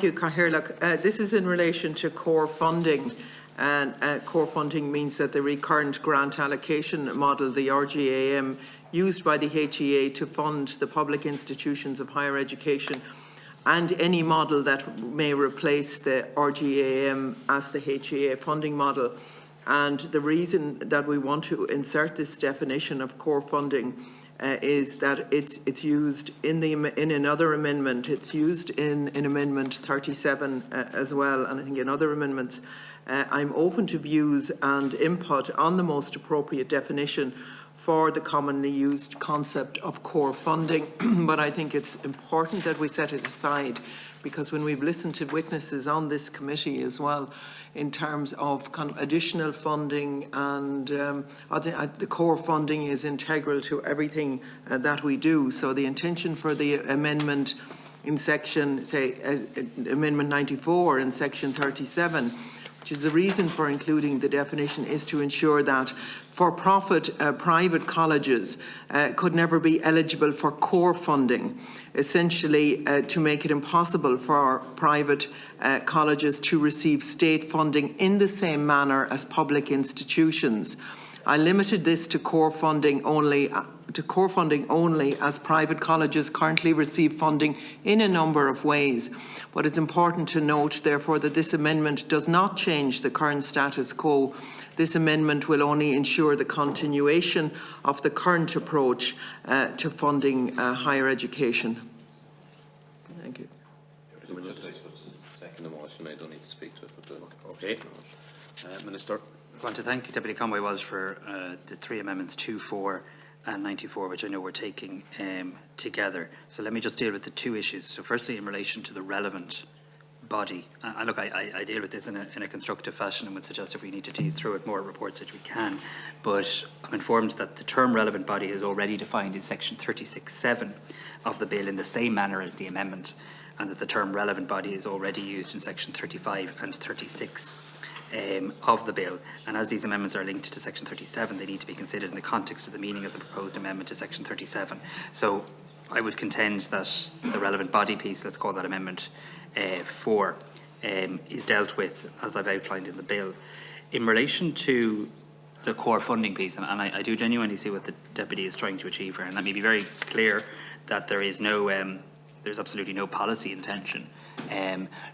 thank you, Cathaoirleach. This is in relation to core funding. And core funding means that the recurrent grant allocation model, the RGAM, used by the HEA to fund the public institutions of higher education, and any model that may replace the RGAM as the HEA funding model. And the reason that we want to insert this definition of core funding is that it's used in another amendment. It's used in Amendment 37 as well, and I think in other amendments. I'm open to views and input on the most appropriate definition for the commonly used concept of core funding, but I think it's important that we set it aside, because when we've listened to witnesses on this committee as well, in terms of kind of additional funding, and the core funding is integral to everything that we do. So the intention for the amendment in section, say, Amendment 94 in section 37, which is the reason for including the definition, is to ensure that for-profit private colleges could never be eligible for core funding, essentially to make it impossible for private colleges to receive state funding in the same manner as public institutions. I limited this to core funding only, as private colleges currently receive funding in a number of ways. But it's important to note, therefore, that this amendment does not change the current status quo. This amendment will only ensure the continuation of the current approach to funding higher education. Thank you. Second the motion, I don't need to speak to it. But, okay. Minister. I want to thank Deputy Conway Walsh for the three amendments, 2, 4 and 94, which I know we're taking together. So let me just deal with the two issues. So firstly, in relation to the relevant body, and look, I deal with this in a constructive fashion and would suggest if we need to tease through it more reports that we can, but I'm informed that the term relevant body is already defined in section 36(7) of the bill in the same manner as the amendment, and that the term relevant body is already used in section 35 and 36 of the bill. And as these amendments are linked to section 37, they need to be considered in the context of the meaning of the proposed amendment to section 37. So I would contend that the relevant body piece, let's call that amendment 4, is dealt with as I've outlined in the bill. In relation to the core funding piece, and I do genuinely see what the Deputy is trying to achieve here, and let me be very clear that there is no, there's absolutely no policy intention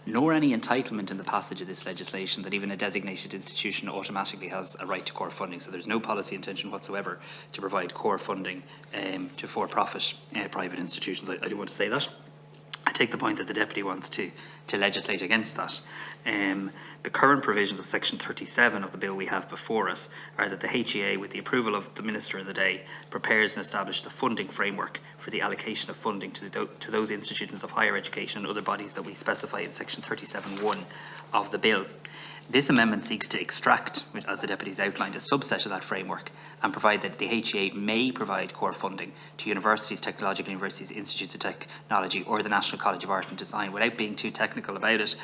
nor any entitlement in the passage of this legislation that even a designated institution automatically has a right to core funding. So there's no policy intention whatsoever to provide core funding to for-profit private institutions. I do want to say that. I take the point that the Deputy wants to legislate against that. The current provisions of section 37 of the bill we have before us are that the HEA, with the approval of the Minister of the Day, prepares and establishes a funding framework for the allocation of funding to those institutions of higher education and other bodies that we specify in section 37(1) of the bill. This amendment seeks to extract, as the Deputy's outlined, a subset of that framework and provide that the HEA may provide core funding to universities, technological universities, institutes of technology or the National College of Art and Design. Without being too technical about it,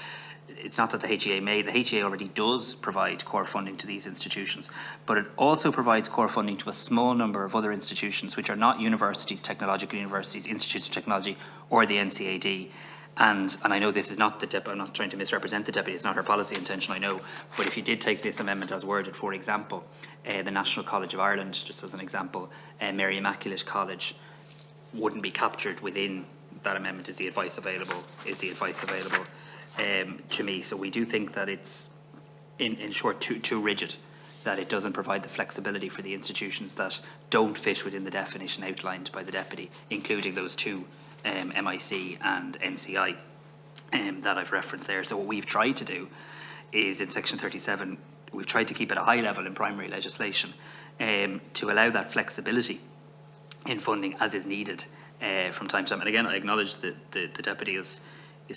it's not that the HEA may, the HEA already does provide core funding to these institutions, but it also provides core funding to a small number of other institutions which are not universities, technological universities, institutes of technology or the NCAD. And I know this is not the Deputy, I'm not trying to misrepresent the Deputy, it's not her policy intention, I know, but if you did take this amendment as worded, for example, the National College of Ireland, just as an example, Mary Immaculate College wouldn't be captured within that amendment. Is the advice available to me? So we do think that it's, in short, too rigid, that it doesn't provide the flexibility for the institutions that don't fit within the definition outlined by the Deputy, including those two, MIC and NCI, that I've referenced there. So what we've tried to do is, in section 37, we've tried to keep it a high level in primary legislation to allow that flexibility in funding as is needed from time to time. And again, I acknowledge that the Deputy is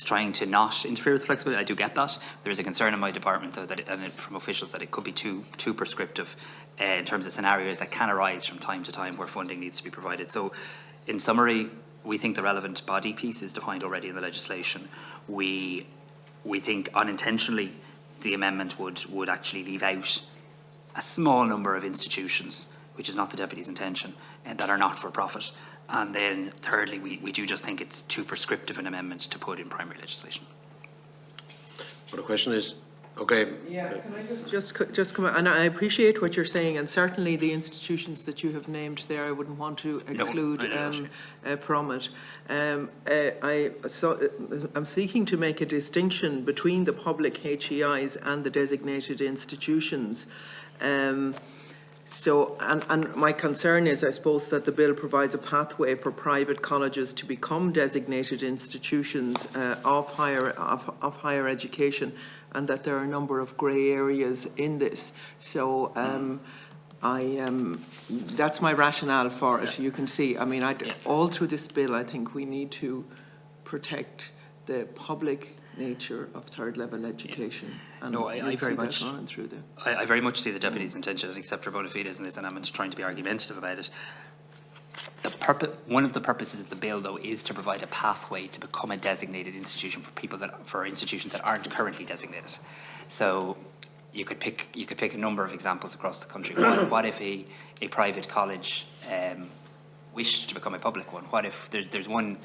trying to not interfere with flexibility. I do get that. There is a concern in my department, though, that from officials, that it could be too prescriptive in terms of scenarios that can arise from time to time where funding needs to be provided. So, in summary, we think the relevant body piece is defined already in the legislation. We think unintentionally the amendment would actually leave out a small number of institutions, which is not the Deputy's intention, and that are not for profit. And then thirdly, we do just think it's too prescriptive an amendment to put in primary legislation. the question is, okay. Yeah, can I just come, and I appreciate what you're saying, and certainly the institutions that you have named there, I wouldn't want to exclude from it. I'm seeking to make a distinction between the public HEIs and the designated institutions. And my concern is, I suppose, that the bill provides a pathway for private colleges to become designated institutions of higher education, and that there are a number of grey areas in this. So that's my rationale for it. You can see, I mean, all through this bill, I think we need to protect the public nature of third level education. And no, I very much through the I very much see the deputy's intention and accept her bona fides in this, and I'm just trying to be argumentative about it. One of the purposes of the bill, though, is to provide a pathway to become a designated institution for institutions that aren't currently designated. So you could pick a number of examples across the country. What if a private college wished to become a public one? What if there's one?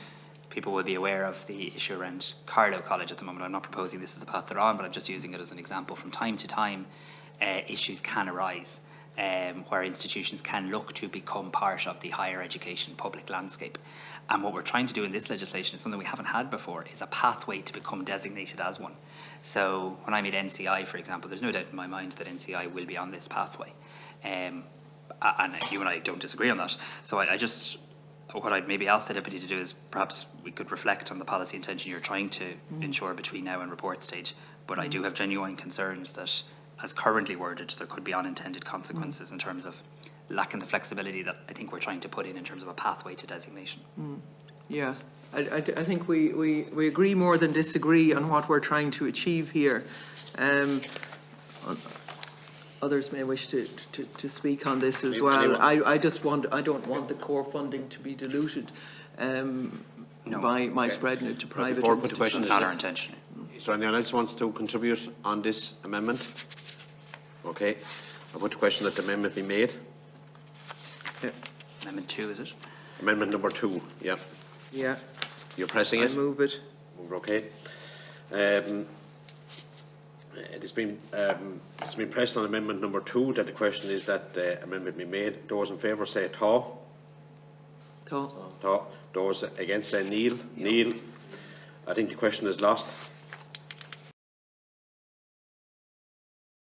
People will be aware of the issue around Carlow College at the moment. I'm not proposing this is the path they're on, but I'm just using it as an example. From time to time, issues can arise where institutions can look to become part of the higher education public landscape. And what we're trying to do in this legislation is something we haven't had before, is a pathway to become designated as one. So when I meet NCI, for example, there's no doubt in my mind that NCI will be on this pathway. And you and I don't disagree on that. So what I'd maybe ask the deputy to do is perhaps we could reflect on the policy intention you're trying to ensure between now and report stage. But I do have genuine concerns that, as currently worded, there could be unintended consequences in terms of lacking the flexibility that I think we're trying to put in terms of a pathway to designation. Yeah, I think we agree more than disagree on what we're trying to achieve here. Others may wish to speak on this as well. I don't want the core funding to be diluted by spreading it to private institutions. That's not our intention. Is there anyone else wants to contribute on this amendment? Okay. I put the question that the amendment be made. Yeah. Amendment 2, is it? Amendment number 2, yeah. Yeah. You're pressing it? I move it. Okay. It's been pressed on amendment number 2 that the question is that the amendment be made. Those in favour say Tá. Tá. Tá. Those against say Neil. Neil. I think the question is lost.